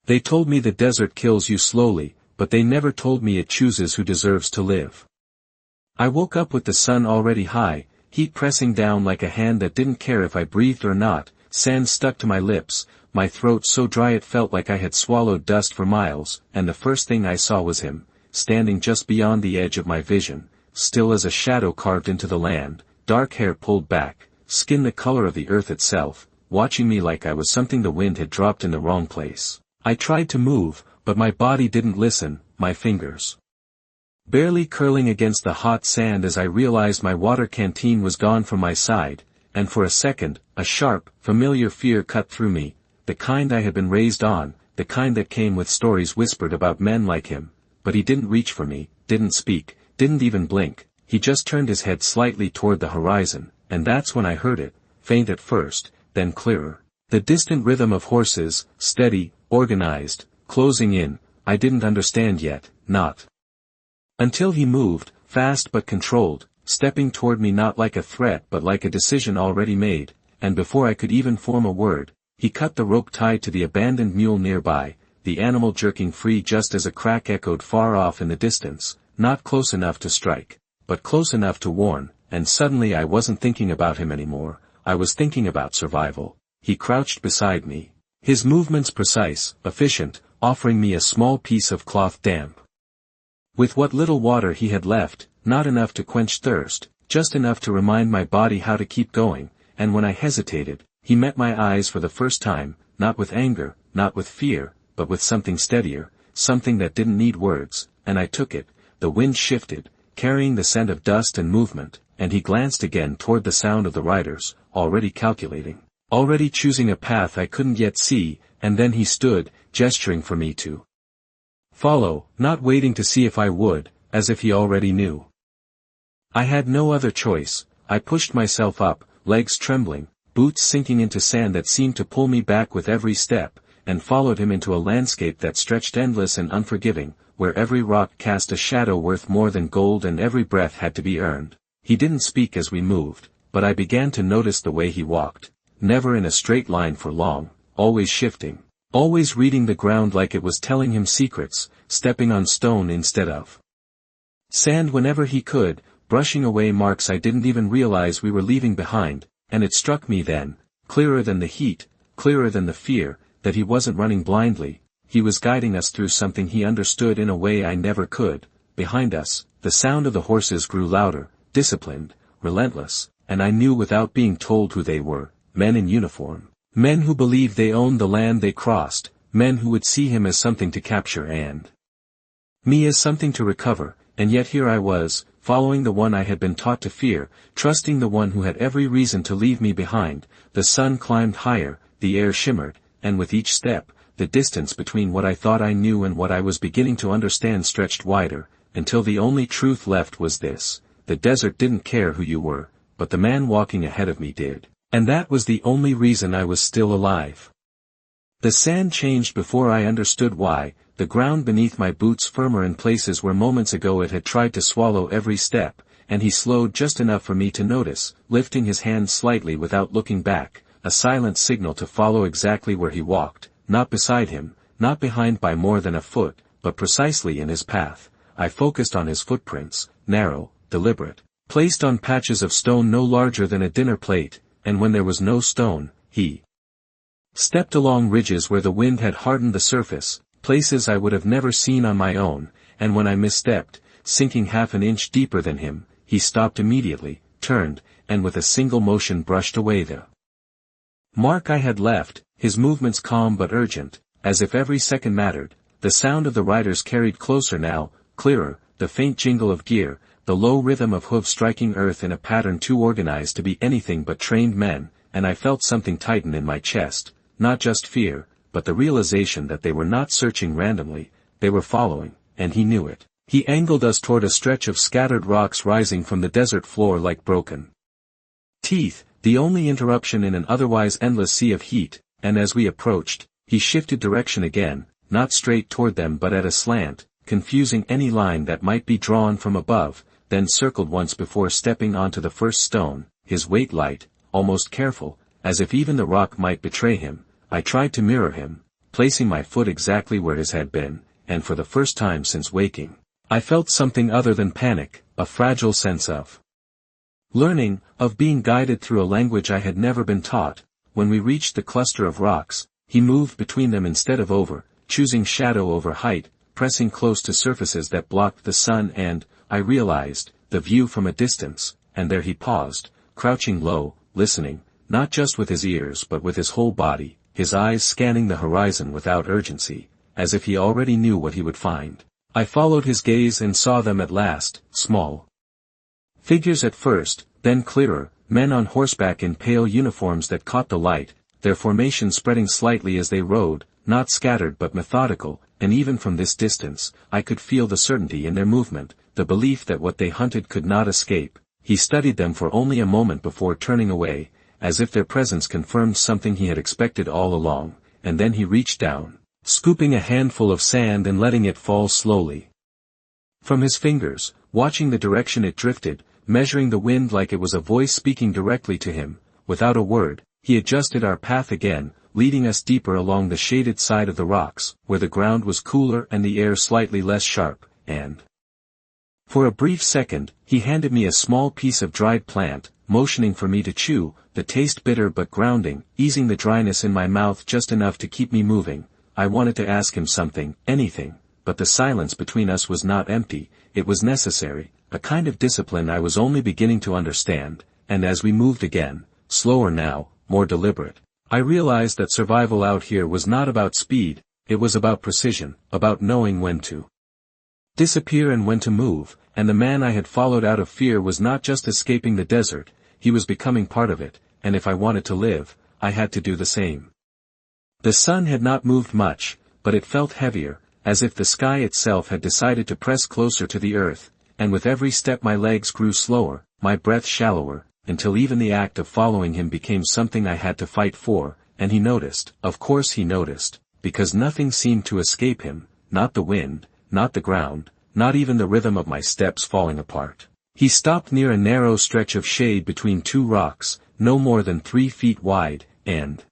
They told me the desert kills you slowly, but they never told me it chooses who deserves to live. I woke up with the sun already high, heat pressing down like a hand that didn't care if I breathed or not, sand stuck to my lips, my throat so dry it felt like I had swallowed dust for miles, and the first thing I saw was him, standing just beyond the edge of my vision, still as a shadow carved into the land, dark hair pulled back, skin the color of the earth itself, watching me like I was something the wind had dropped in the wrong place. I tried to move, but my body didn't listen, my fingers barely curling against the hot sand as I realized my water canteen was gone from my side, and for a second, a sharp, familiar fear cut through me, the kind I had been raised on, the kind that came with stories whispered about men like him, but he didn't reach for me, didn't speak, didn't even blink, he just turned his head slightly toward the horizon, and that's when I heard it, faint at first, then clearer. The distant rhythm of horses, steady, organized, closing in, I didn't understand yet, not until he moved, fast but controlled, stepping toward me not like a threat but like a decision already made, and before I could even form a word, he cut the rope tied to the abandoned mule nearby, the animal jerking free just as a crack echoed far off in the distance, not close enough to strike, but close enough to warn, and suddenly I wasn't thinking about him anymore, I was thinking about survival. He crouched beside me, his movements precise, efficient, offering me a small piece of cloth damp. With what little water he had left, not enough to quench thirst, just enough to remind my body how to keep going, and when I hesitated, he met my eyes for the first time, not with anger, not with fear, but with something steadier, something that didn't need words, and I took it. The wind shifted, carrying the scent of dust and movement, and he glanced again toward the sound of the riders, already calculating, already choosing a path I couldn't yet see, and then he stood, gesturing for me to follow, not waiting to see if I would, as if he already knew. I had no other choice. I pushed myself up, legs trembling, boots sinking into sand that seemed to pull me back with every step, and followed him into a landscape that stretched endless and unforgiving, where every rock cast a shadow worth more than gold and every breath had to be earned. He didn't speak as we moved, but I began to notice the way he walked, never in a straight line for long, always shifting, always reading the ground like it was telling him secrets, stepping on stone instead of sand whenever he could, brushing away marks I didn't even realize we were leaving behind, and it struck me then, clearer than the heat, clearer than the fear, that he wasn't running blindly, he was guiding us through something he understood in a way I never could. Behind us, the sound of the horses grew louder, disciplined, relentless, and I knew without being told who they were, men in uniform. Men who believed they owned the land they crossed, men who would see him as something to capture and me as something to recover, and yet here I was, following the one I had been taught to fear, trusting the one who had every reason to leave me behind. The sun climbed higher, the air shimmered, and with each step, the distance between what I thought I knew and what I was beginning to understand stretched wider, until the only truth left was this: the desert didn't care who you were, but the man walking ahead of me did. And that was the only reason I was still alive. The sand changed before I understood why, the ground beneath my boots firmer in places where moments ago it had tried to swallow every step, and he slowed just enough for me to notice, lifting his hand slightly without looking back, a silent signal to follow exactly where he walked, not beside him, not behind by more than a foot, but precisely in his path. I focused on his footprints, narrow, deliberate, placed on patches of stone no larger than a dinner plate, and when there was no stone, he stepped along ridges where the wind had hardened the surface, places I would have never seen on my own, and when I misstepped, sinking half an inch deeper than him, he stopped immediately, turned, and with a single motion brushed away the mark I had left, his movements calm but urgent, as if every second mattered. The sound of the riders carried closer now, clearer, the faint jingle of gear, the low rhythm of hooves striking earth in a pattern too organized to be anything but trained men, and I felt something tighten in my chest, not just fear, but the realization that they were not searching randomly, they were following, and he knew it. He angled us toward a stretch of scattered rocks rising from the desert floor like broken teeth, the only interruption in an otherwise endless sea of heat, and as we approached, he shifted direction again, not straight toward them but at a slant, confusing any line that might be drawn from above, then circled once before stepping onto the first stone, his weight light, almost careful, as if even the rock might betray him. I tried to mirror him, placing my foot exactly where his had been, and for the first time since waking, I felt something other than panic, a fragile sense of learning, of being guided through a language I had never been taught. When we reached the cluster of rocks, he moved between them instead of over, choosing shadow over height, pressing close to surfaces that blocked the sun and, I realized, the view from a distance, and there he paused, crouching low, listening, not just with his ears but with his whole body, his eyes scanning the horizon without urgency, as if he already knew what he would find. I followed his gaze and saw them at last, small figures at first, then clearer, men on horseback in pale uniforms that caught the light, their formation spreading slightly as they rode, not scattered but methodical, and even from this distance, I could feel the certainty in their movement, the belief that what they hunted could not escape. He studied them for only a moment before turning away, as if their presence confirmed something he had expected all along, and then he reached down, scooping a handful of sand and letting it fall slowly from his fingers, watching the direction it drifted, measuring the wind like it was a voice speaking directly to him. Without a word, he adjusted our path again, leading us deeper along the shaded side of the rocks, where the ground was cooler and the air slightly less sharp, and for a brief second, he handed me a small piece of dried plant, motioning for me to chew, the taste bitter but grounding, easing the dryness in my mouth just enough to keep me moving. I wanted to ask him something, anything, but the silence between us was not empty, it was necessary, a kind of discipline I was only beginning to understand, and as we moved again, slower now, more deliberate, I realized that survival out here was not about speed, it was about precision, about knowing when to disappear and when to move, and the man I had followed out of fear was not just escaping the desert, he was becoming part of it, and if I wanted to live, I had to do the same. The sun had not moved much, but it felt heavier, as if the sky itself had decided to press closer to the earth, and with every step my legs grew slower, my breath shallower, until even the act of following him became something I had to fight for, and he noticed, of course he noticed, because nothing seemed to escape him, not the wind, not the ground, not even the rhythm of my steps falling apart. He stopped near a narrow stretch of shade between two rocks, no more than 3 feet wide, and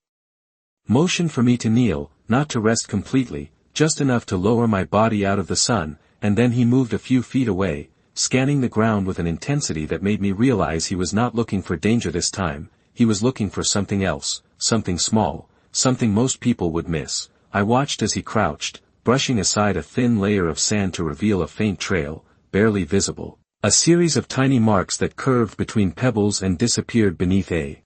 motioned for me to kneel, not to rest completely, just enough to lower my body out of the sun, and then he moved a few feet away, scanning the ground with an intensity that made me realize he was not looking for danger this time, he was looking for something else, something small, something most people would miss. I watched as he crouched, brushing aside a thin layer of sand to reveal a faint trail, barely visible, a series of tiny marks that curved between pebbles and disappeared beneath a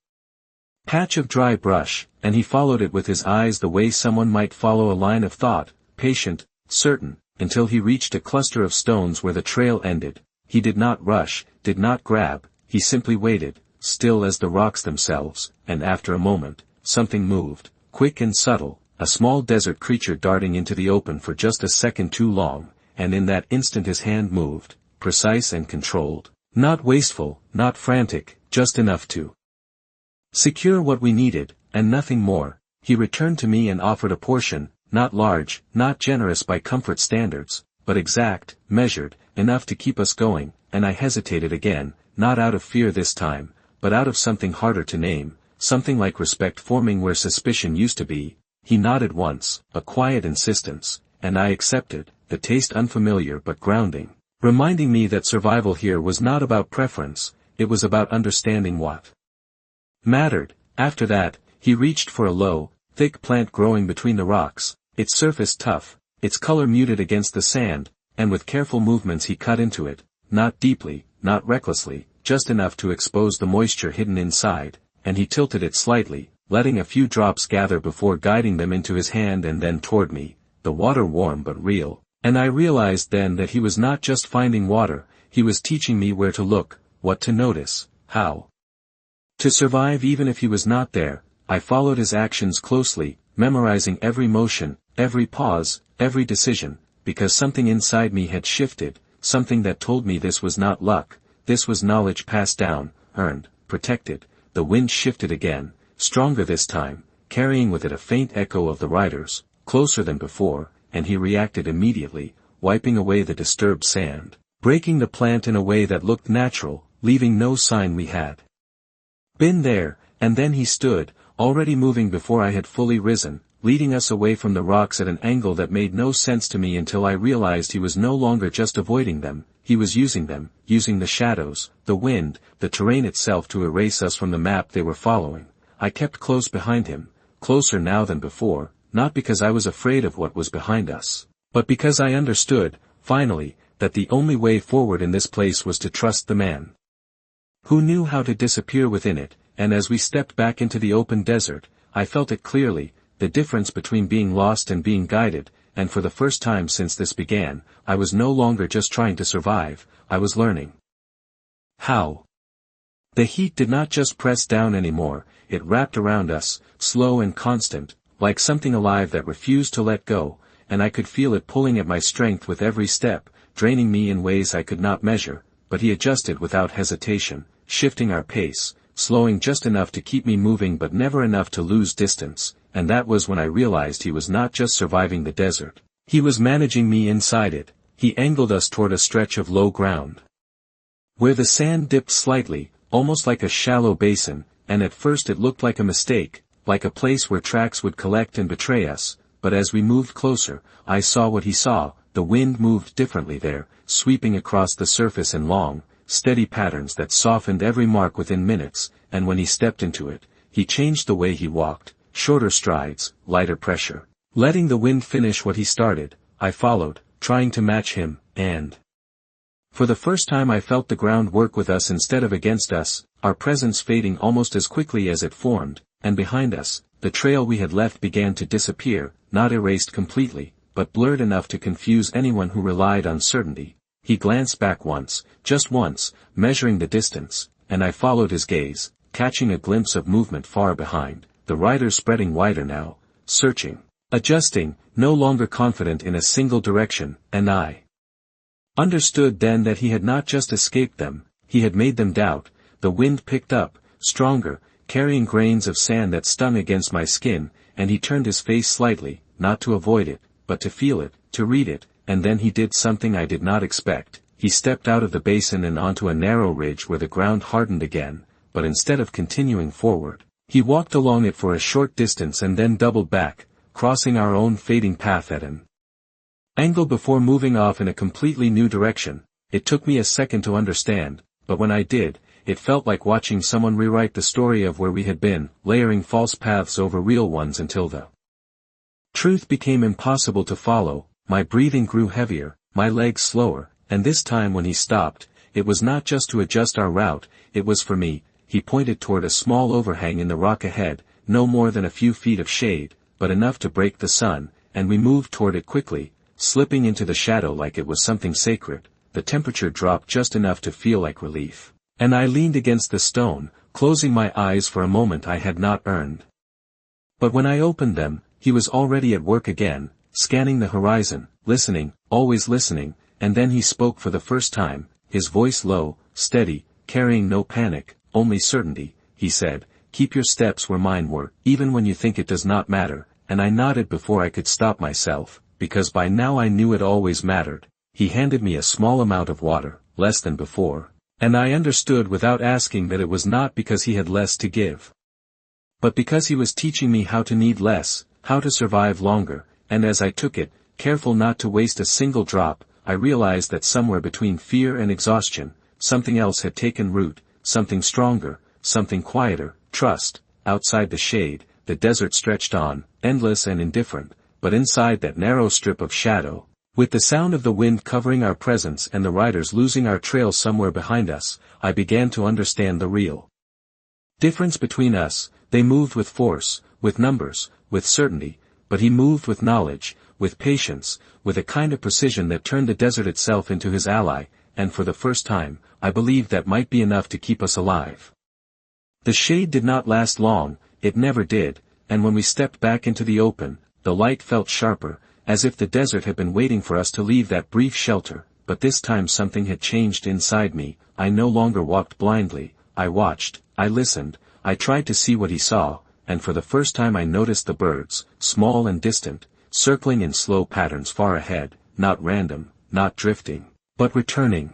patch of dry brush, and he followed it with his eyes the way someone might follow a line of thought, patient, certain, until he reached a cluster of stones where the trail ended. He did not rush, did not grab, he simply waited, still as the rocks themselves, and after a moment, something moved, quick and subtle, a small desert creature darting into the open for just a second too long, and in that instant his hand moved, precise and controlled, not wasteful, not frantic, just enough to secure what we needed, and nothing more. He returned to me and offered a portion, not large, not generous by comfort standards, but exact, measured, enough to keep us going, and I hesitated again, not out of fear this time, but out of something harder to name, something like respect forming where suspicion used to be. He nodded once, a quiet insistence, and I accepted, the taste unfamiliar but grounding, reminding me that survival here was not about preference, it was about understanding what mattered. After that, he reached for a low, thick plant growing between the rocks, its surface tough, its color muted against the sand, and with careful movements he cut into it, not deeply, not recklessly, just enough to expose the moisture hidden inside, and he tilted it slightly, letting a few drops gather before guiding them into his hand and then toward me, the water warm but real, and I realized then that he was not just finding water, he was teaching me where to look, what to notice, how to survive even if he was not there. I followed his actions closely, memorizing every motion, every pause, every decision, because something inside me had shifted, something that told me this was not luck, this was knowledge passed down, earned, protected. The wind shifted again, stronger this time, carrying with it a faint echo of the riders, closer than before, and he reacted immediately, wiping away the disturbed sand, breaking the plant in a way that looked natural, leaving no sign we had been there, and then he stood, already moving before I had fully risen, leading us away from the rocks at an angle that made no sense to me until I realized he was no longer just avoiding them, he was using them, using the shadows, the wind, the terrain itself to erase us from the map they were following. I kept close behind him, closer now than before, not because I was afraid of what was behind us, but because I understood, finally, that the only way forward in this place was to trust the man who knew how to disappear within it. And as we stepped back into the open desert, I felt it clearly, the difference between being lost and being guided, and for the first time since this began, I was no longer just trying to survive, I was learning how. The heat did not just press down anymore, it wrapped around us, slow and constant, like something alive that refused to let go, and I could feel it pulling at my strength with every step, draining me in ways I could not measure, but he adjusted without hesitation, shifting our pace, slowing just enough to keep me moving but never enough to lose distance, and that was when I realized he was not just surviving the desert. He was managing me inside it. He angled us toward a stretch of low ground, where the sand dipped slightly, almost like a shallow basin, and at first it looked like a mistake, like a place where tracks would collect and betray us, but as we moved closer, I saw what he saw. The wind moved differently there, sweeping across the surface in long, steady patterns that softened every mark within minutes, and when he stepped into it, he changed the way he walked, shorter strides, lighter pressure. Letting the wind finish what he started, I followed, trying to match him, and for the first time I felt the ground work with us instead of against us, our presence fading almost as quickly as it formed, and behind us, the trail we had left began to disappear, not erased completely, but blurred enough to confuse anyone who relied on certainty. He glanced back once, just once, measuring the distance, and I followed his gaze, catching a glimpse of movement far behind, the riders spreading wider now, searching, adjusting, no longer confident in a single direction, and I understood then that he had not just escaped them, he had made them doubt. The wind picked up, stronger, carrying grains of sand that stung against my skin, and he turned his face slightly, not to avoid it, but to feel it, to read it, and then he did something I did not expect. He stepped out of the basin and onto a narrow ridge where the ground hardened again, but instead of continuing forward, he walked along it for a short distance and then doubled back, crossing our own fading path at an angle before moving off in a completely new direction. It took me a second to understand, but when I did, it felt like watching someone rewrite the story of where we had been, layering false paths over real ones until the truth became impossible to follow. My breathing grew heavier, my legs slower, and this time when he stopped, it was not just to adjust our route, it was for me. He pointed toward a small overhang in the rock ahead, no more than a few feet of shade, but enough to break the sun, and we moved toward it quickly, slipping into the shadow like it was something sacred. The temperature dropped just enough to feel like relief, and I leaned against the stone, closing my eyes for a moment I had not earned. But when I opened them, he was already at work again, scanning the horizon, listening, always listening, and then he spoke for the first time, his voice low, steady, carrying no panic, only certainty. He said, "Keep your steps where mine were, even when you think it does not matter," and I nodded before I could stop myself, because by now I knew it always mattered. He handed me a small amount of water, less than before, and I understood without asking that it was not because he had less to give, but because he was teaching me how to need less, how to survive longer. And as I took it, careful not to waste a single drop, I realized that somewhere between fear and exhaustion, something else had taken root, something stronger, something quieter, trust. Outside the shade, the desert stretched on, endless and indifferent, but inside that narrow strip of shadow, with the sound of the wind covering our presence and the riders losing our trail somewhere behind us, I began to understand the real difference between us. They moved with force, with numbers, with certainty, but he moved with knowledge, with patience, with a kind of precision that turned the desert itself into his ally, and for the first time, I believed that might be enough to keep us alive. The shade did not last long, it never did, and when we stepped back into the open, the light felt sharper, as if the desert had been waiting for us to leave that brief shelter. But this time something had changed inside me. I no longer walked blindly, I watched, I listened, I tried to see what he saw, and for the first time I noticed the birds, small and distant, circling in slow patterns far ahead, not random, not drifting, but returning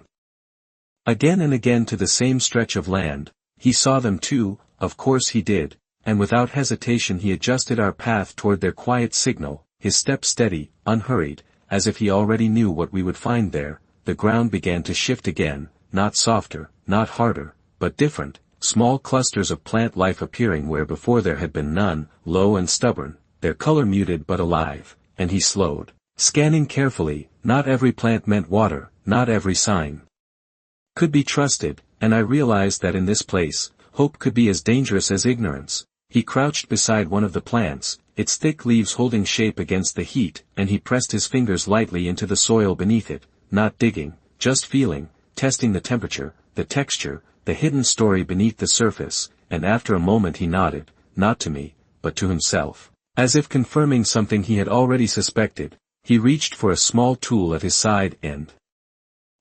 again and again to the same stretch of land. He saw them too, of course he did, and without hesitation he adjusted our path toward their quiet signal, his step steady, unhurried, as if he already knew what we would find there. The ground began to shift again, not softer, not harder, but different, small clusters of plant life appearing where before there had been none, low and stubborn, their color muted but alive, and he slowed, scanning carefully. Not every plant meant water, not every sign could be trusted, and I realized that in this place, hope could be as dangerous as ignorance. He crouched beside one of the plants, its thick leaves holding shape against the heat, and he pressed his fingers lightly into the soil beneath it, not digging, just feeling, testing the temperature, the texture, the hidden story beneath the surface, and after a moment he nodded, not to me, but to himself. As if confirming something he had already suspected, he reached for a small tool at his side and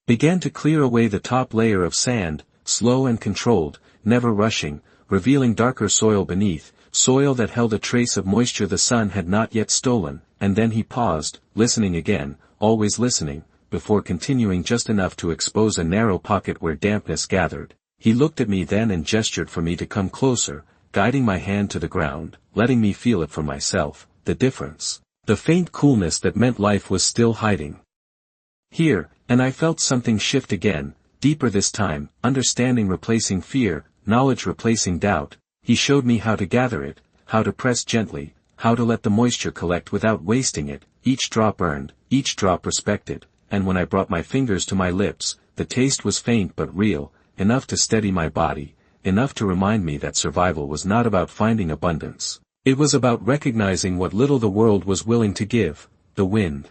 began to clear away the top layer of sand, slow and controlled, never rushing, revealing darker soil beneath, soil that held a trace of moisture the sun had not yet stolen, and then he paused, listening again, always listening, before continuing just enough to expose a narrow pocket where dampness gathered. He looked at me then and gestured for me to come closer, guiding my hand to the ground, letting me feel it for myself, the difference, the faint coolness that meant life was still hiding here, and I felt something shift again, deeper this time, understanding replacing fear, knowledge replacing doubt. He showed me how to gather it, how to press gently, how to let the moisture collect without wasting it, each drop earned, each drop respected, and when I brought my fingers to my lips, the taste was faint but real, enough to steady my body, enough to remind me that survival was not about finding abundance. It was about recognizing what little the world was willing to give. The wind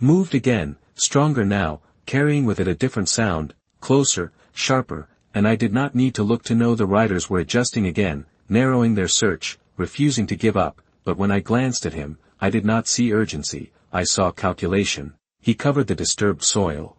moved again, stronger now, carrying with it a different sound, closer, sharper, and I did not need to look to know the riders were adjusting again, narrowing their search, refusing to give up, but when I glanced at him, I did not see urgency, I saw calculation. He covered the disturbed soil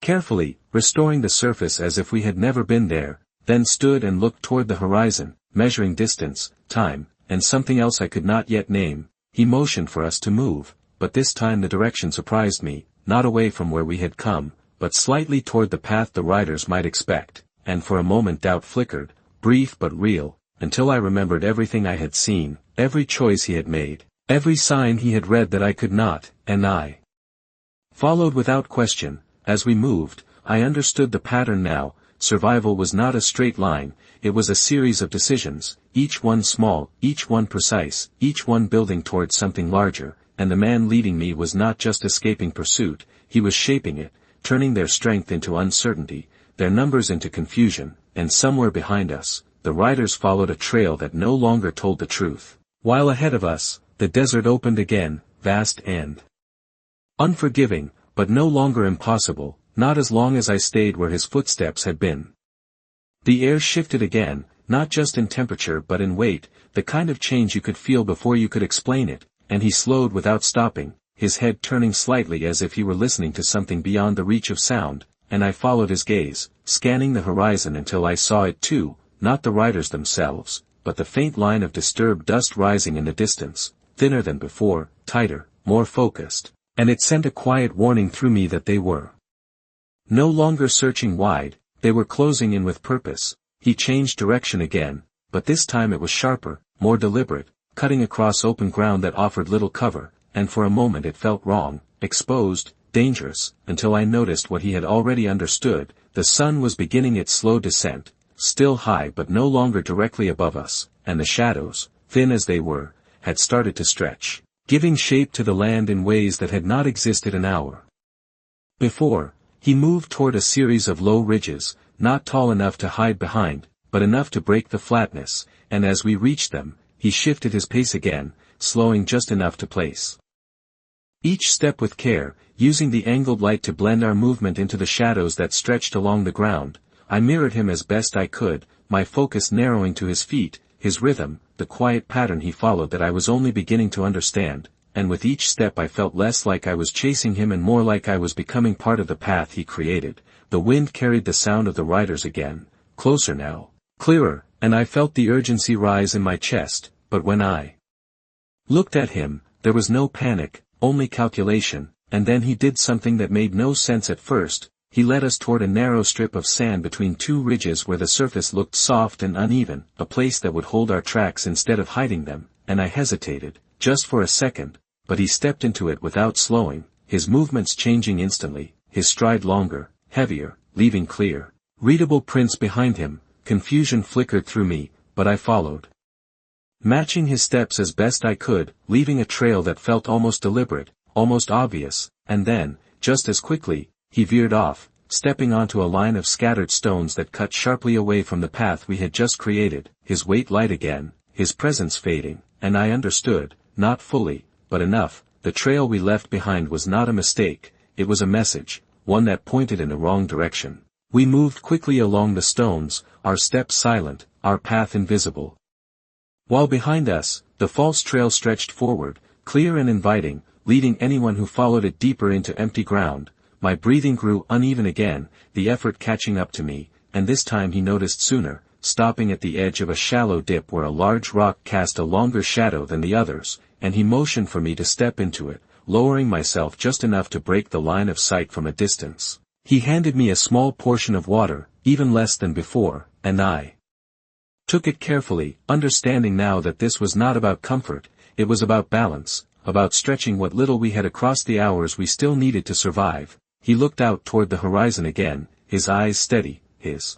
carefully, restoring the surface as if we had never been there, then stood and looked toward the horizon, measuring distance, time, and something else I could not yet name. He motioned for us to move, but this time the direction surprised me, not away from where we had come, but slightly toward the path the riders might expect, and for a moment doubt flickered, brief but real, until I remembered everything I had seen, every choice he had made, every sign he had read that I could not, and I followed without question. As we moved, I understood the pattern now. Survival was not a straight line, it was a series of decisions, each one small, each one precise, each one building towards something larger, and the man leading me was not just escaping pursuit, he was shaping it, turning their strength into uncertainty, their numbers into confusion, and somewhere behind us, the riders followed a trail that no longer told the truth. While ahead of us, the desert opened again, vast and unforgiving, but no longer impossible, not as long as I stayed where his footsteps had been. The air shifted again, not just in temperature but in weight, the kind of change you could feel before you could explain it, and he slowed without stopping, his head turning slightly as if he were listening to something beyond the reach of sound, and I followed his gaze, scanning the horizon until I saw it too, not the riders themselves, but the faint line of disturbed dust rising in the distance, thinner than before, tighter, more focused, and it sent a quiet warning through me that they were no longer searching wide, they were closing in with purpose. He changed direction again, but this time it was sharper, more deliberate, cutting across open ground that offered little cover, and for a moment it felt wrong, exposed, dangerous, until I noticed what he had already understood. The sun was beginning its slow descent, still high but no longer directly above us, and the shadows, thin as they were, had started to stretch, giving shape to the land in ways that had not existed an hour before. He moved toward a series of low ridges, not tall enough to hide behind, but enough to break the flatness, and as we reached them, he shifted his pace again, slowing just enough to place each step with care, using the angled light to blend our movement into the shadows that stretched along the ground. I mirrored him as best I could, my focus narrowing to his feet, his rhythm, the quiet pattern he followed that I was only beginning to understand, and with each step I felt less like I was chasing him and more like I was becoming part of the path he created. The wind carried the sound of the riders again, closer now, clearer, and I felt the urgency rise in my chest, but when I looked at him, there was no panic, only calculation, and then he did something that made no sense at first. he led us toward a narrow strip of sand between two ridges where the surface looked soft and uneven, a place that would hold our tracks instead of hiding them, and I hesitated, just for a second, but he stepped into it without slowing, his movements changing instantly, his stride longer, heavier, leaving clear, readable prints behind him. Confusion flickered through me, but I followed, matching his steps as best I could, leaving a trail that felt almost deliberate, almost obvious, and then, just as quickly, he veered off, stepping onto a line of scattered stones that cut sharply away from the path we had just created, his weight light again, his presence fading, and I understood, not fully, but enough. The trail we left behind was not a mistake, it was a message, one that pointed in the wrong direction. We moved quickly along the stones, our steps silent, our path invisible. While behind us, the false trail stretched forward, clear and inviting, leading anyone who followed it deeper into empty ground. My breathing grew uneven again, the effort catching up to me, and this time he noticed sooner, stopping at the edge of a shallow dip where a large rock cast a longer shadow than the others, and he motioned for me to step into it, lowering myself just enough to break the line of sight from a distance. He handed me a small portion of water, even less than before, and I took it carefully, understanding now that this was not about comfort, it was about balance, about stretching what little we had across the hours we still needed to survive. He looked out toward the horizon again, his eyes steady, his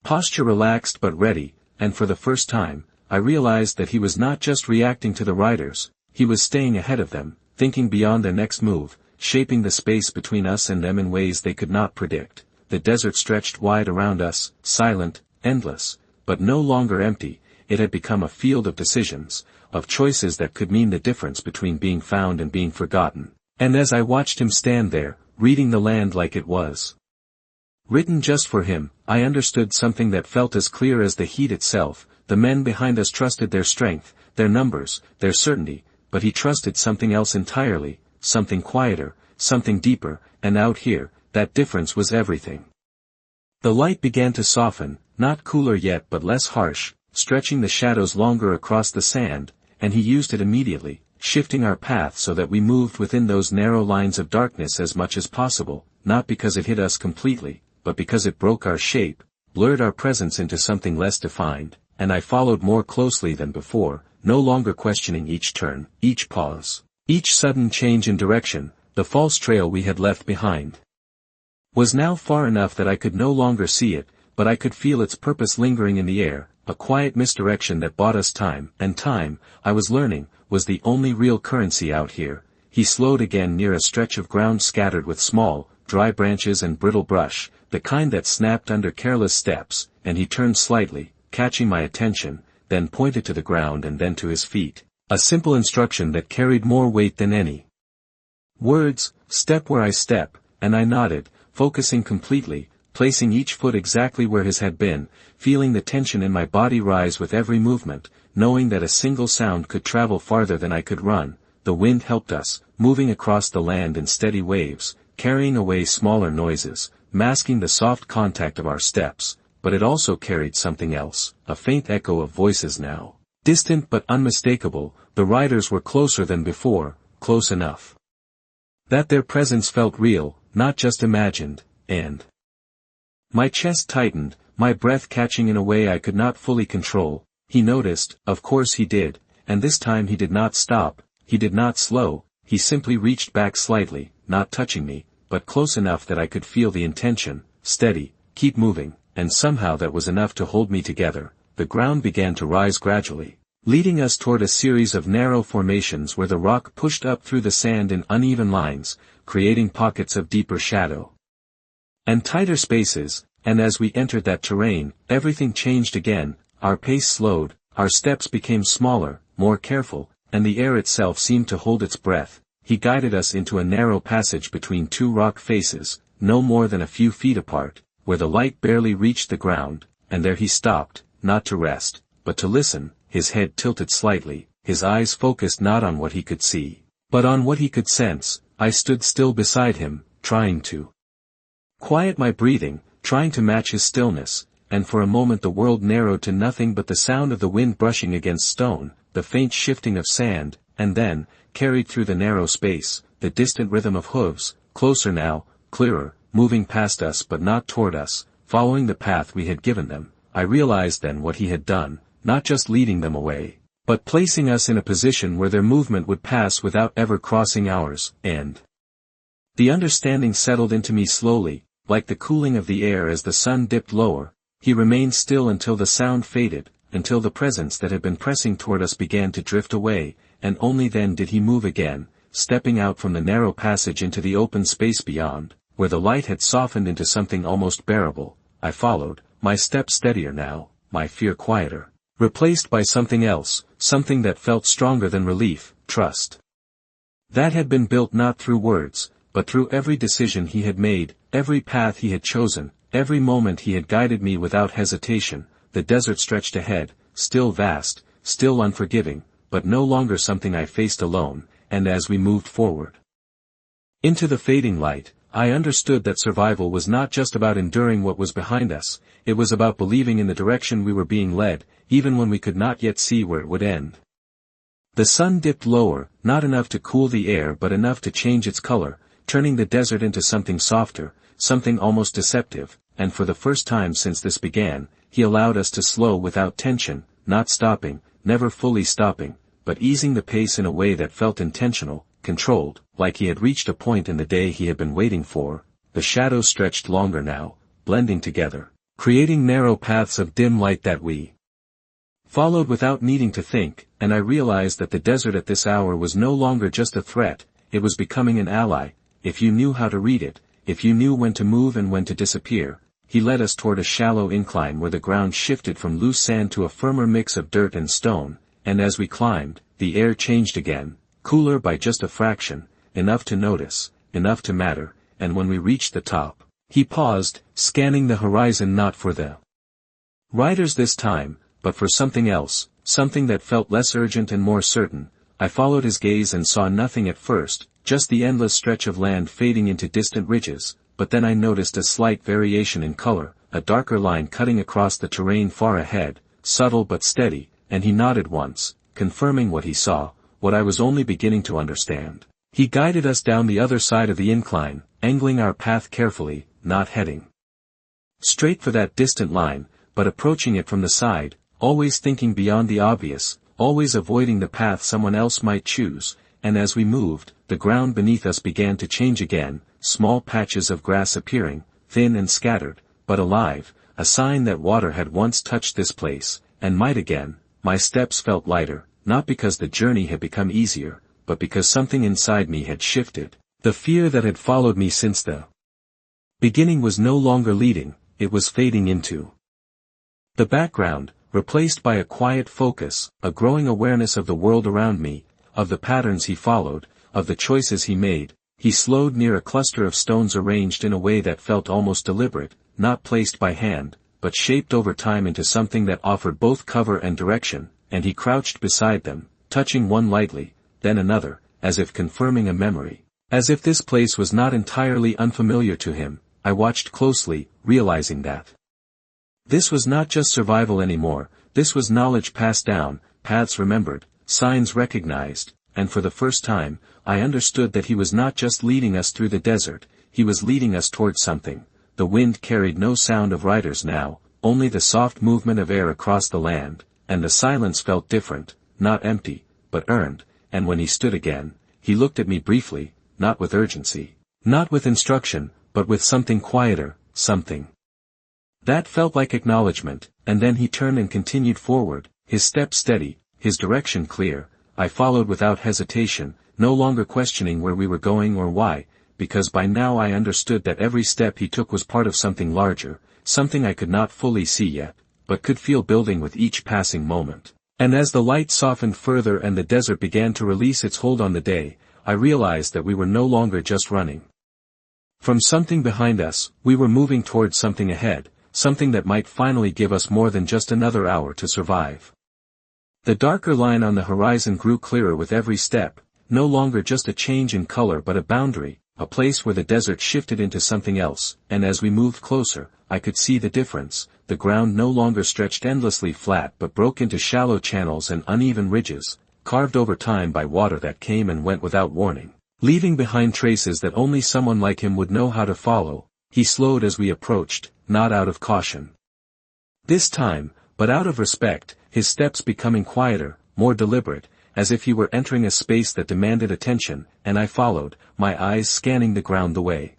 posture relaxed but ready, and for the first time, I realized that he was not just reacting to the riders, he was staying ahead of them, thinking beyond their next move, shaping the space between us and them in ways they could not predict. The desert stretched wide around us, silent, endless, but no longer empty. It had become a field of decisions, of choices that could mean the difference between being found and being forgotten. And as I watched him stand there, reading the land like it was written just for him, I understood something that felt as clear as the heat itself. The men behind us trusted their strength, their numbers, their certainty, but he trusted something else entirely, something quieter, something deeper, and out here, that difference was everything. The light began to soften, not cooler yet but less harsh, stretching the shadows longer across the sand, and he used it immediately, shifting our path so that we moved within those narrow lines of darkness as much as possible, not because it hid us completely, but because it broke our shape, blurred our presence into something less defined, and I followed more closely than before, no longer questioning each turn, each pause, each sudden change in direction. The false trail we had left behind was now far enough that I could no longer see it, but I could feel its purpose lingering in the air, a quiet misdirection that bought us time, and time, I was learning, was the only real currency out here. He slowed again near a stretch of ground scattered with small, dry branches and brittle brush, the kind that snapped under careless steps, and he turned slightly, catching my attention, then pointed to the ground and then to his feet, a simple instruction that carried more weight than any words. Step where I step, and I nodded, focusing completely, placing each foot exactly where his had been, feeling the tension in my body rise with every movement, knowing that a single sound could travel farther than I could run. The wind helped us, moving across the land in steady waves, carrying away smaller noises, masking the soft contact of our steps, but it also carried something else, a faint echo of voices now, distant but unmistakable. The riders were closer than before, close enough that their presence felt real, not just imagined, and my chest tightened, my breath catching in a way I could not fully control. He noticed, of course he did, and this time he did not stop, he did not slow, he simply reached back slightly, not touching me, but close enough that I could feel the intention, steady, keep moving, and somehow that was enough to hold me together. The ground began to rise gradually, leading us toward a series of narrow formations where the rock pushed up through the sand in uneven lines, creating pockets of deeper shadow and tighter spaces, and as we entered that terrain, everything changed again. Our pace slowed, our steps became smaller, more careful, and the air itself seemed to hold its breath. He guided us into a narrow passage between two rock faces, no more than a few feet apart, where the light barely reached the ground, and there he stopped, not to rest, but to listen, his head tilted slightly, his eyes focused not on what he could see, but on what he could sense. I stood still beside him, trying to quiet my breathing, trying to match his stillness, and for a moment the world narrowed to nothing but the sound of the wind brushing against stone, the faint shifting of sand, and then, carried through the narrow space, the distant rhythm of hooves, closer now, clearer, moving past us but not toward us, following the path we had given them. I realized then what he had done, not just leading them away, but placing us in a position where their movement would pass without ever crossing ours, and the understanding settled into me slowly, like the cooling of the air as the sun dipped lower. He remained still until the sound faded, until the presence that had been pressing toward us began to drift away, and only then did he move again, stepping out from the narrow passage into the open space beyond, where the light had softened into something almost bearable. I followed, my step steadier now, my fear quieter, replaced by something else, something that felt stronger than relief, trust. That had been built not through words, but through every decision he had made, every path he had chosen, every moment he had guided me without hesitation. The desert stretched ahead, still vast, still unforgiving, but no longer something I faced alone, and as we moved forward into the fading light, I understood that survival was not just about enduring what was behind us, it was about believing in the direction we were being led, even when we could not yet see where it would end. The sun dipped lower, not enough to cool the air but enough to change its color, turning the desert into something softer, something almost deceptive, and for the first time since this began, he allowed us to slow without tension, not stopping, never fully stopping, but easing the pace in a way that felt intentional, controlled, like he had reached a point in the day he had been waiting for. The shadows stretched longer now, blending together, creating narrow paths of dim light that we followed without needing to think, and I realized that the desert at this hour was no longer just a threat, it was becoming an ally. If you knew how to read it, if you knew when to move and when to disappear. He led us toward a shallow incline where the ground shifted from loose sand to a firmer mix of dirt and stone, and as we climbed, the air changed again, cooler by just a fraction, enough to notice, enough to matter, and when we reached the top, he paused, scanning the horizon not for the riders this time, but for something else, something that felt less urgent and more certain. I followed his gaze and saw nothing at first, just the endless stretch of land fading into distant ridges, but then I noticed a slight variation in color, a darker line cutting across the terrain far ahead, subtle but steady, and he nodded once, confirming what he saw, what I was only beginning to understand. He guided us down the other side of the incline, angling our path carefully, not heading straight for that distant line, but approaching it from the side, always thinking beyond the obvious, always avoiding the path someone else might choose. And as we moved, the ground beneath us began to change again, small patches of grass appearing, thin and scattered, but alive, a sign that water had once touched this place, and might again. My steps felt lighter, not because the journey had become easier, but because something inside me had shifted. The fear that had followed me since the beginning was no longer leading, it was fading into the background, replaced by a quiet focus, a growing awareness of the world around me, of the patterns he followed, of the choices he made. He slowed near a cluster of stones arranged in a way that felt almost deliberate, not placed by hand, but shaped over time into something that offered both cover and direction, and he crouched beside them, touching one lightly, then another, as if confirming a memory. As if this place was not entirely unfamiliar to him. I watched closely, realizing that this was not just survival anymore, this was knowledge passed down, paths remembered, signs recognized, and for the first time, I understood that he was not just leading us through the desert, he was leading us towards something. The wind carried no sound of riders now, only the soft movement of air across the land, and the silence felt different, not empty, but earned, and when he stood again, he looked at me briefly, not with urgency, not with instruction, but with something quieter, something that felt like acknowledgement, and then he turned and continued forward, his step steady, his direction clear. I followed without hesitation, no longer questioning where we were going or why, because by now I understood that every step he took was part of something larger, something I could not fully see yet, but could feel building with each passing moment. And as the light softened further and the desert began to release its hold on the day, I realized that we were no longer just running from something behind us, we were moving towards something ahead, something that might finally give us more than just another hour to survive. The darker line on the horizon grew clearer with every step, no longer just a change in color but a boundary, a place where the desert shifted into something else, and as we moved closer, I could see the difference. The ground no longer stretched endlessly flat but broke into shallow channels and uneven ridges, carved over time by water that came and went without warning, leaving behind traces that only someone like him would know how to follow. he slowed as we approached, not out of caution this time, but out of respect, his steps becoming quieter, more deliberate, as if he were entering a space that demanded attention, and I followed, my eyes scanning the ground the way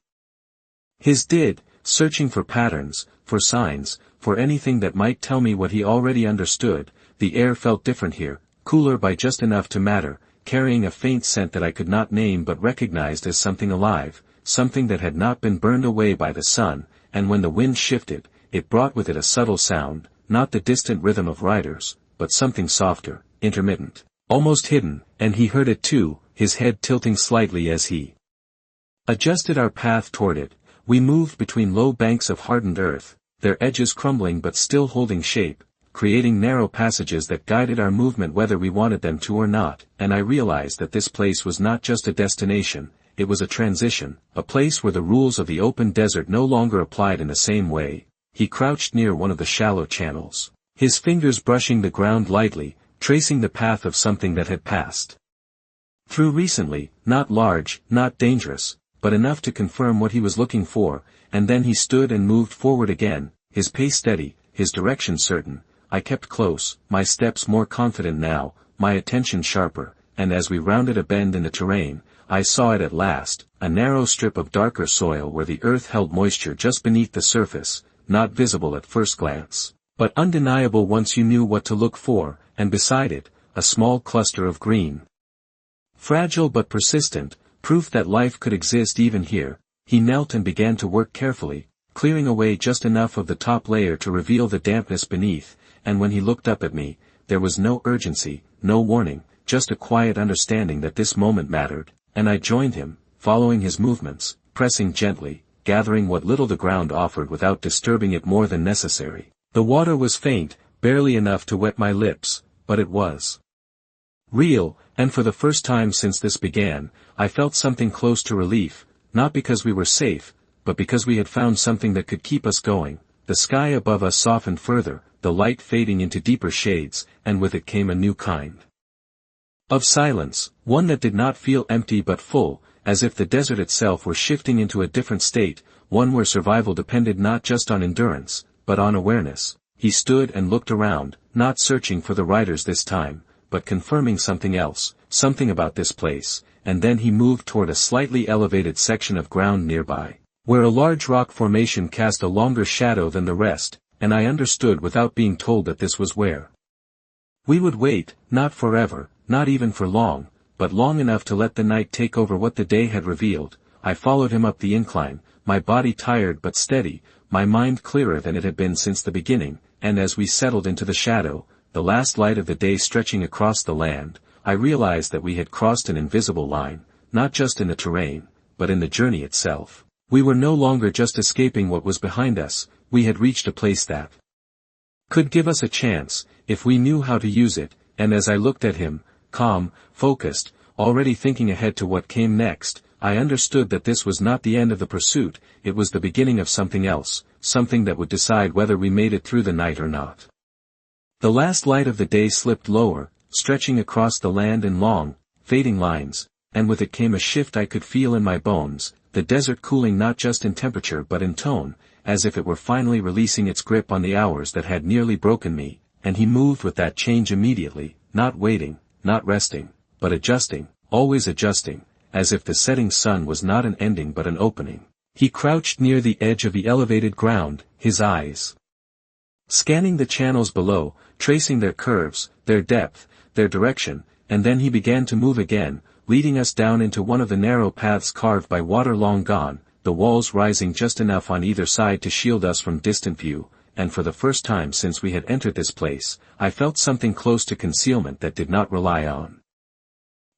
his did, searching for patterns, for signs, for anything that might tell me what he already understood. The air felt different here, cooler by just enough to matter, carrying a faint scent that I could not name but recognized as something alive, something that had not been burned away by the sun, and when the wind shifted, it brought with it a subtle sound, not the distant rhythm of riders, but something softer, intermittent, almost hidden, and he heard it too, his head tilting slightly as he adjusted our path toward it. We moved between low banks of hardened earth, their edges crumbling but still holding shape, creating narrow passages that guided our movement whether we wanted them to or not, and I realized that this place was not just a destination, it was a transition, a place where the rules of the open desert no longer applied in the same way. He crouched near one of the shallow channels, his fingers brushing the ground lightly, tracing the path of something that had passed through recently, not large, not dangerous, but enough to confirm what he was looking for, and then he stood and moved forward again, his pace steady, his direction certain. I kept close, my steps more confident now, my attention sharper, and as we rounded a bend in the terrain, I saw it at last, a narrow strip of darker soil where the earth held moisture just beneath the surface, not visible at first glance, but undeniable once you knew what to look for, and beside it, a small cluster of green. Fragile but persistent, proof that life could exist even here. He knelt and began to work carefully, clearing away just enough of the top layer to reveal the dampness beneath, and when he looked up at me, there was no urgency, no warning, just a quiet understanding that this moment mattered, and I joined him, following his movements, pressing gently, gathering what little the ground offered without disturbing it more than necessary. The water was faint, barely enough to wet my lips, but it was real, and for the first time since this began, I felt something close to relief, not because we were safe, but because we had found something that could keep us going. The sky above us softened further, the light fading into deeper shades, and with it came a new kind of silence, one that did not feel empty but full, as if the desert itself were shifting into a different state, one where survival depended not just on endurance, but on awareness. He stood and looked around, not searching for the riders this time, but confirming something else, something about this place, and then he moved toward a slightly elevated section of ground nearby, where a large rock formation cast a longer shadow than the rest, and I understood without being told that this was where we would wait, not forever, not even for long, but long enough to let the night take over what the day had revealed. I followed him up the incline, my body tired but steady, my mind clearer than it had been since the beginning, and as we settled into the shadow, the last light of the day stretching across the land, I realized that we had crossed an invisible line, not just in the terrain, but in the journey itself. We were no longer just escaping what was behind us, we had reached a place that could give us a chance, if we knew how to use it, and as I looked at him, calm, focused, already thinking ahead to what came next, I understood that this was not the end of the pursuit, it was the beginning of something else, something that would decide whether we made it through the night or not. The last light of the day slipped lower, stretching across the land in long, fading lines, and with it came a shift I could feel in my bones, the desert cooling not just in temperature but in tone, as if it were finally releasing its grip on the hours that had nearly broken me, and he moved with that change immediately, not waiting, not resting, but adjusting, always adjusting, as if the setting sun was not an ending but an opening. He crouched near the edge of the elevated ground, his eyes scanning the channels below, tracing their curves, their depth, their direction, and then he began to move again, leading us down into one of the narrow paths carved by water long gone, the walls rising just enough on either side to shield us from distant view, and for the first time since we had entered this place, I felt something close to concealment that did not rely on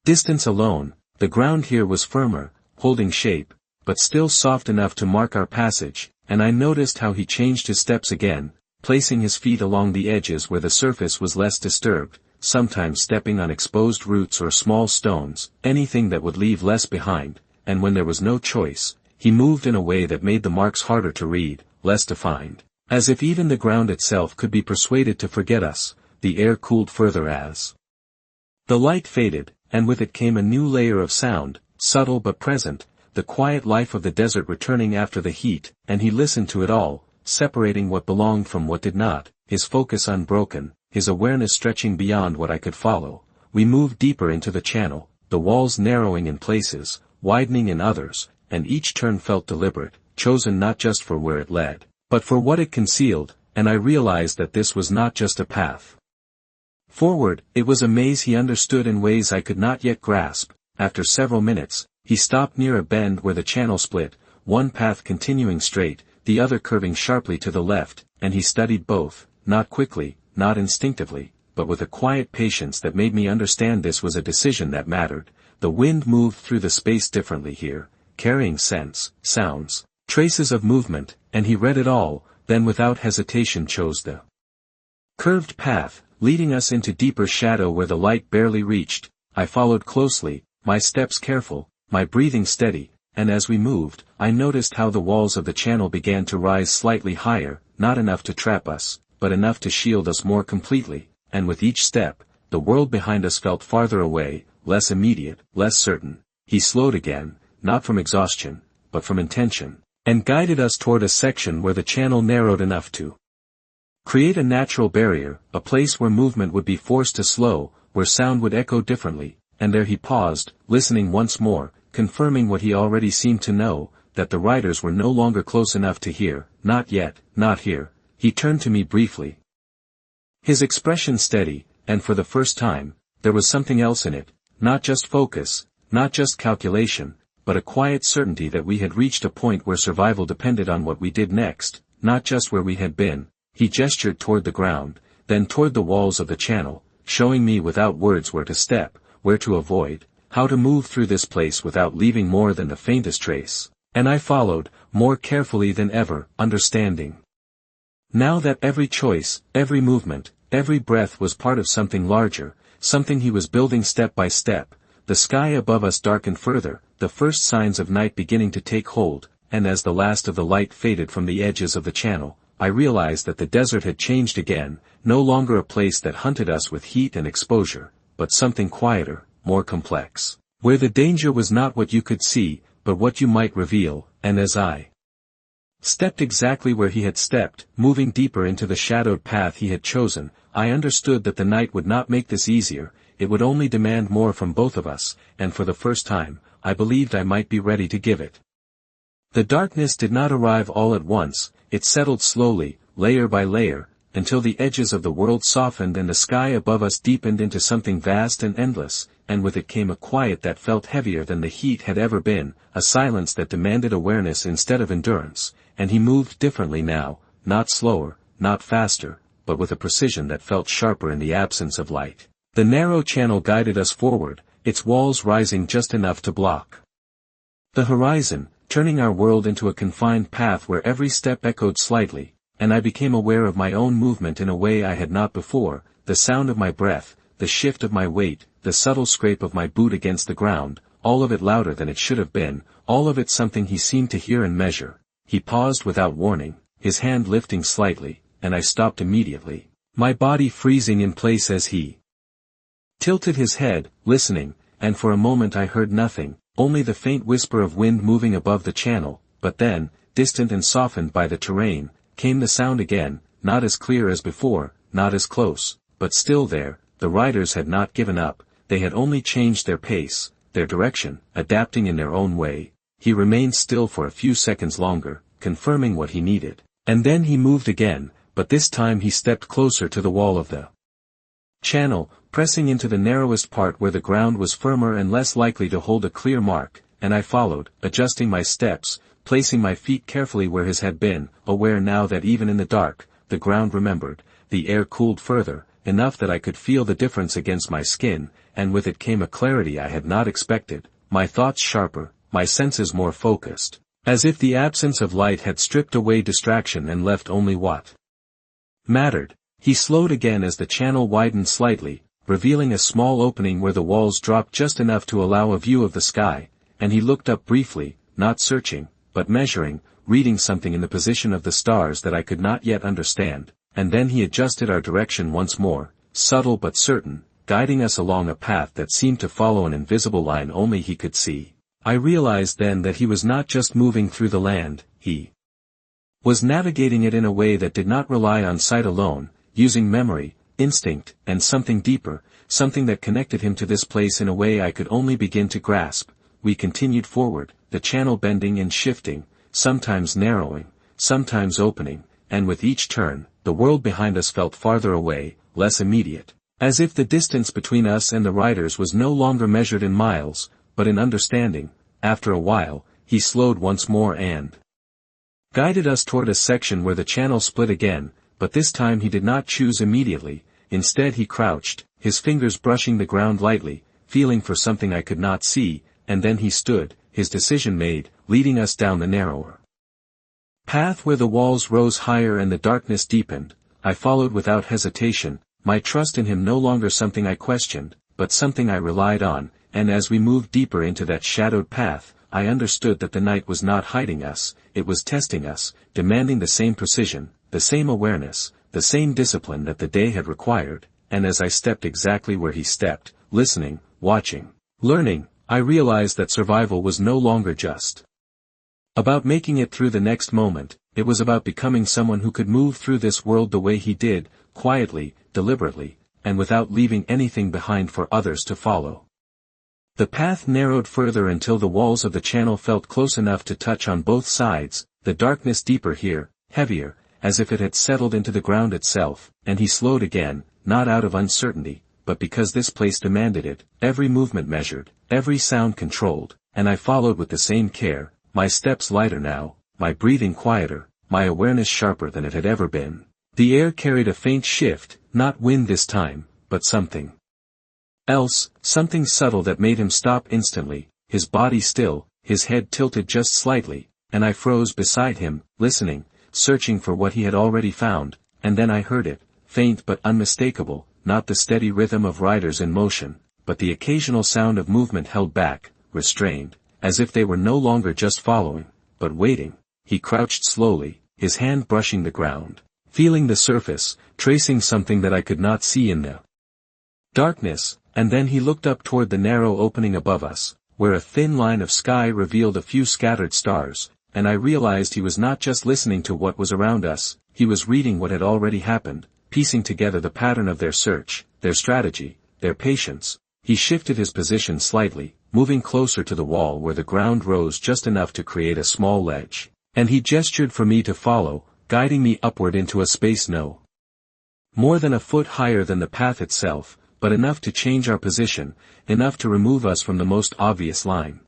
distance alone. The ground here was firmer, holding shape, but still soft enough to mark our passage, and I noticed how he changed his steps again, placing his feet along the edges where the surface was less disturbed, sometimes stepping on exposed roots or small stones, anything that would leave less behind, and when there was no choice, he moved in a way that made the marks harder to read, less defined, as if even the ground itself could be persuaded to forget us. The air cooled further as the light faded, and with it came a new layer of sound, subtle but present, the quiet life of the desert returning after the heat, and he listened to it all, separating what belonged from what did not, his focus unbroken, his awareness stretching beyond what I could follow. We moved deeper into the channel, the walls narrowing in places, widening in others, and each turn felt deliberate, chosen not just for where it led, but for what it concealed, and I realized that this was not just a path forward, it was a maze he understood in ways I could not yet grasp. After several minutes, he stopped near a bend where the channel split, one path continuing straight, the other curving sharply to the left, and he studied both, not quickly, not instinctively, but with a quiet patience that made me understand this was a decision that mattered. The wind moved through the space differently here, carrying scents, sounds, traces of movement, and he read it all, then without hesitation chose the curved path, leading us into deeper shadow where the light barely reached. I followed closely, my steps careful, my breathing steady, and as we moved, I noticed how the walls of the channel began to rise slightly higher, not enough to trap us, but enough to shield us more completely, and with each step, the world behind us felt farther away, less immediate, less certain. He slowed again, not from exhaustion, but from intention, and guided us toward a section where the channel narrowed enough to create a natural barrier, a place where movement would be forced to slow, where sound would echo differently, and there he paused, listening once more, confirming what he already seemed to know, that the riders were no longer close enough to hear. Not yet, not here. He turned to me briefly, his expression steady, and for the first time, there was something else in it, not just focus, not just calculation, but a quiet certainty that we had reached a point where survival depended on what we did next, not just where we had been. He gestured toward the ground, then toward the walls of the channel, showing me without words where to step, where to avoid, how to move through this place without leaving more than the faintest trace. And I followed, more carefully than ever, understanding now that every choice, every movement, every breath was part of something larger, something he was building step by step. The sky above us darkened further, the first signs of night beginning to take hold, and as the last of the light faded from the edges of the channel, I realized that the desert had changed again, no longer a place that hunted us with heat and exposure, but something quieter, more complex, where the danger was not what you could see, but what you might reveal. And as I stepped exactly where he had stepped, moving deeper into the shadowed path he had chosen, I understood that the night would not make this easier, it would only demand more from both of us, and for the first time, I believed I might be ready to give it. The darkness did not arrive all at once, it settled slowly, layer by layer, until the edges of the world softened and the sky above us deepened into something vast and endless, and with it came a quiet that felt heavier than the heat had ever been, a silence that demanded awareness instead of endurance, and he moved differently now, not slower, not faster, but with a precision that felt sharper in the absence of light. The narrow channel guided us forward, its walls rising just enough to block the horizon, turning our world into a confined path where every step echoed slightly, and I became aware of my own movement in a way I had not before, the sound of my breath, the shift of my weight, the subtle scrape of my boot against the ground, all of it louder than it should have been, all of it something he seemed to hear and measure. He paused without warning, his hand lifting slightly, and I stopped immediately, my body freezing in place as he tilted his head, listening, and for a moment I heard nothing, only the faint whisper of wind moving above the channel, but then, distant and softened by the terrain, came the sound again, not as clear as before, not as close, but still there. The riders had not given up, they had only changed their pace, their direction, adapting in their own way. He remained still for a few seconds longer, confirming what he needed, and then he moved again, but this time he stepped closer to the wall of the channel, pressing into the narrowest part where the ground was firmer and less likely to hold a clear mark, and I followed, adjusting my steps, placing my feet carefully where his had been, aware now that even in the dark, the ground remembered. The air cooled further, enough that I could feel the difference against my skin, and with it came a clarity I had not expected, my thoughts sharper, my senses more focused, as if the absence of light had stripped away distraction and left only what mattered. He slowed again as the channel widened slightly, revealing a small opening where the walls dropped just enough to allow a view of the sky, and he looked up briefly, not searching, but measuring, reading something in the position of the stars that I could not yet understand, and then he adjusted our direction once more, subtle but certain, guiding us along a path that seemed to follow an invisible line only he could see. I realized then that he was not just moving through the land, he was navigating it in a way that did not rely on sight alone, using memory, instinct, and something deeper, something that connected him to this place in a way I could only begin to grasp. We continued forward, the channel bending and shifting, sometimes narrowing, sometimes opening, and with each turn, the world behind us felt farther away, less immediate, as if the distance between us and the riders was no longer measured in miles, but in understanding. After a while, he slowed once more and guided us toward a section where the channel split again, but this time he did not choose immediately. Instead he crouched, his fingers brushing the ground lightly, feeling for something I could not see, and then he stood, his decision made, leading us down the narrower path where the walls rose higher and the darkness deepened. I followed without hesitation, my trust in him no longer something I questioned, but something I relied on, and as we moved deeper into that shadowed path, I understood that the night was not hiding us, it was testing us, demanding the same precision, the same awareness, the same discipline that the day had required, and as I stepped exactly where he stepped, listening, watching, learning, I realized that survival was no longer just about making it through the next moment, it was about becoming someone who could move through this world the way he did, quietly, deliberately, and without leaving anything behind for others to follow. The path narrowed further until the walls of the channel felt close enough to touch on both sides, the darkness deeper here, heavier, as if it had settled into the ground itself, and he slowed again, not out of uncertainty, but because this place demanded it, every movement measured, every sound controlled, and I followed with the same care, my steps lighter now, my breathing quieter, my awareness sharper than it had ever been. The air carried a faint shift, not wind this time, but something else, something subtle that made him stop instantly, his body still, his head tilted just slightly, and I froze beside him, listening, searching for what he had already found, and then I heard it, faint but unmistakable, not the steady rhythm of riders in motion, but the occasional sound of movement held back, restrained, as if they were no longer just following, but waiting. He crouched slowly, his hand brushing the ground, feeling the surface, tracing something that I could not see in the darkness, and then he looked up toward the narrow opening above us, where a thin line of sky revealed a few scattered stars, and I realized he was not just listening to what was around us, he was reading what had already happened, piecing together the pattern of their search, their strategy, their patience. He shifted his position slightly, moving closer to the wall where the ground rose just enough to create a small ledge, and he gestured for me to follow, guiding me upward into a space no more than a foot higher than the path itself, but enough to change our position, enough to remove us from the most obvious line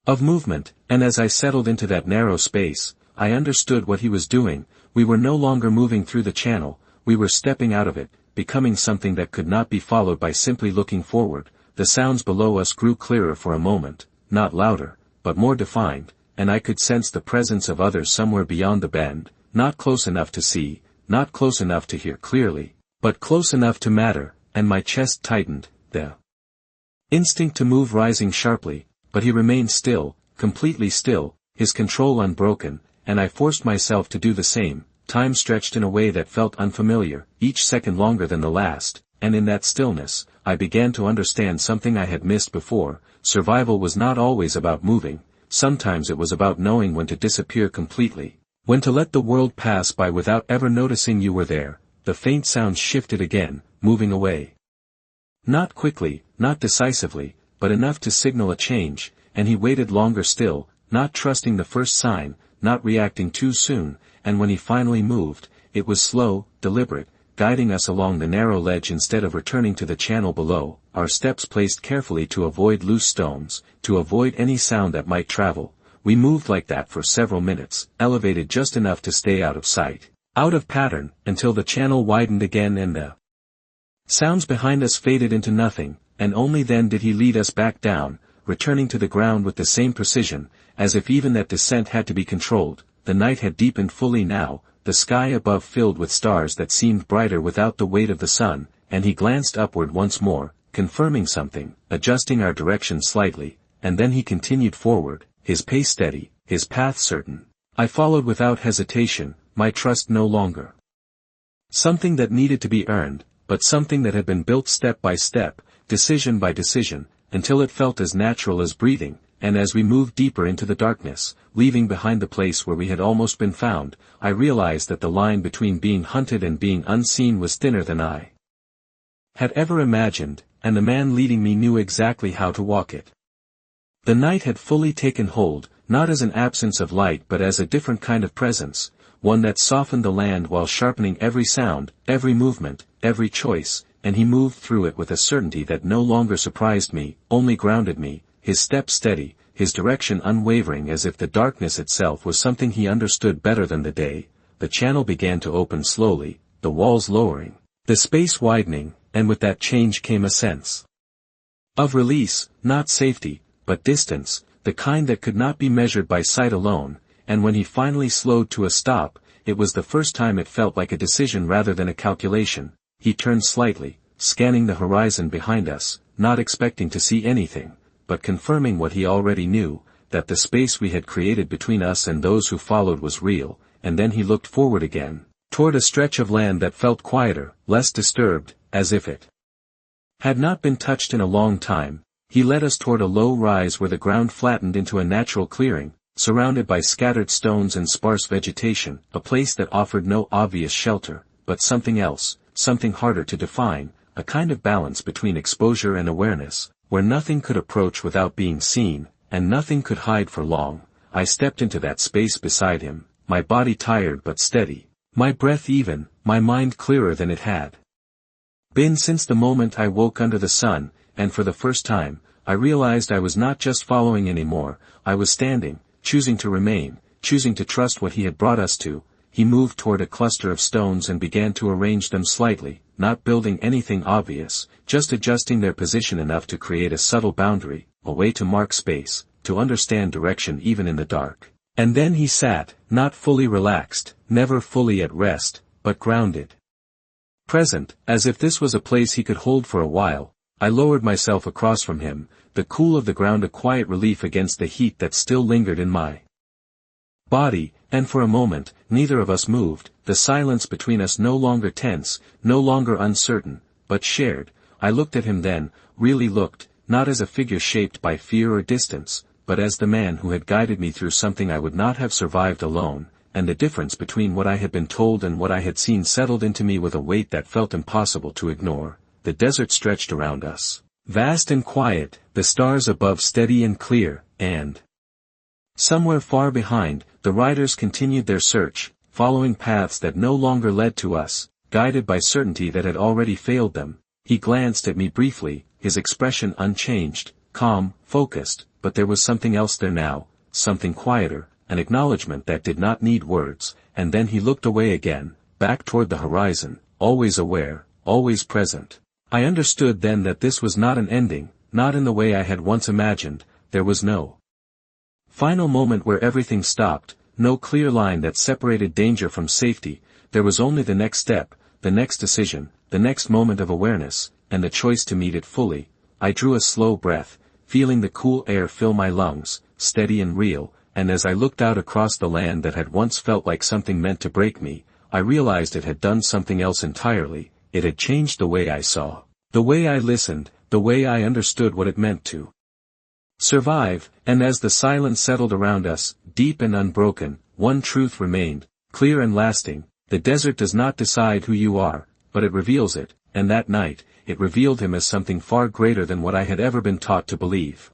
of movement, and as I settled into that narrow space, I understood what he was doing. We were no longer moving through the channel, we were stepping out of it, becoming something that could not be followed by simply looking forward. The sounds below us grew clearer for a moment, not louder, but more defined, and I could sense the presence of others somewhere beyond the bend, not close enough to see, not close enough to hear clearly, but close enough to matter, and my chest tightened, the instinct to move rising sharply, but he remained still, completely still, his control unbroken, and I forced myself to do the same. Time stretched in a way that felt unfamiliar, each second longer than the last, and in that stillness, I began to understand something I had missed before. Survival was not always about moving, sometimes it was about knowing when to disappear completely, when to let the world pass by without ever noticing you were there. The faint sound shifted again, moving away. Not quickly, not decisively, but enough to signal a change, and he waited longer still, not trusting the first sign, not reacting too soon, and when he finally moved, it was slow, deliberate, guiding us along the narrow ledge instead of returning to the channel below, our steps placed carefully to avoid loose stones, to avoid any sound that might travel. We moved like that for several minutes, elevated just enough to stay out of sight, out of pattern, until the channel widened again and the sounds behind us faded into nothing, and only then did he lead us back down, returning to the ground with the same precision, as if even that descent had to be controlled. The night had deepened fully now, the sky above filled with stars that seemed brighter without the weight of the sun, and he glanced upward once more, confirming something, adjusting our direction slightly, and then he continued forward, his pace steady, his path certain. I followed without hesitation, my trust no longer something that needed to be earned, but something that had been built step by step, decision by decision, until it felt as natural as breathing, and as we moved deeper into the darkness, leaving behind the place where we had almost been found, I realized that the line between being hunted and being unseen was thinner than I had ever imagined, and the man leading me knew exactly how to walk it. The night had fully taken hold, not as an absence of light but as a different kind of presence, one that softened the land while sharpening every sound, every movement, every choice, and he moved through it with a certainty that no longer surprised me, only grounded me, his step steady, his direction unwavering as if the darkness itself was something he understood better than the day. The channel began to open slowly, the walls lowering, the space widening, and with that change came a sense of release, not safety, but distance, the kind that could not be measured by sight alone, and when he finally slowed to a stop, it was the first time it felt like a decision rather than a calculation. He turned slightly, scanning the horizon behind us, not expecting to see anything, but confirming what he already knew, that the space we had created between us and those who followed was real, and then he looked forward again, toward a stretch of land that felt quieter, less disturbed, as if it had not been touched in a long time. He led us toward a low rise where the ground flattened into a natural clearing, surrounded by scattered stones and sparse vegetation, a place that offered no obvious shelter, but something else, something harder to define, a kind of balance between exposure and awareness, where nothing could approach without being seen, and nothing could hide for long. I stepped into that space beside him, my body tired but steady, my breath even, my mind clearer than it had been since the moment I woke under the sun, and for the first time, I realized I was not just following anymore, I was standing, choosing to remain, choosing to trust what he had brought us to. He moved toward a cluster of stones and began to arrange them slightly, not building anything obvious, just adjusting their position enough to create a subtle boundary, a way to mark space, to understand direction even in the dark. And then he sat, not fully relaxed, never fully at rest, but grounded. Present, as if this was a place he could hold for a while. I lowered myself across from him, the cool of the ground a quiet relief against the heat that still lingered in my body, and for a moment, neither of us moved, the silence between us no longer tense, no longer uncertain, but shared. I looked at him then, really looked, not as a figure shaped by fear or distance, but as the man who had guided me through something I would not have survived alone, and the difference between what I had been told and what I had seen settled into me with a weight that felt impossible to ignore. The desert stretched around us, vast and quiet, the stars above steady and clear, and somewhere far behind, the riders continued their search, following paths that no longer led to us, guided by certainty that had already failed them. He glanced at me briefly, his expression unchanged, calm, focused, but there was something else there now, something quieter, an acknowledgement that did not need words, and then he looked away again, back toward the horizon, always aware, always present. I understood then that this was not an ending, not in the way I had once imagined. There was no final moment where everything stopped, no clear line that separated danger from safety. There was only the next step, the next decision, the next moment of awareness, and the choice to meet it fully. I drew a slow breath, feeling the cool air fill my lungs, steady and real, and as I looked out across the land that had once felt like something meant to break me, I realized it had done something else entirely. It had changed the way I saw, the way I listened, the way I understood what it meant to survive. And as the silence settled around us, deep and unbroken, one truth remained, clear and lasting: the desert does not decide who you are, but it reveals it, and that night, it revealed him as something far greater than what I had ever been taught to believe.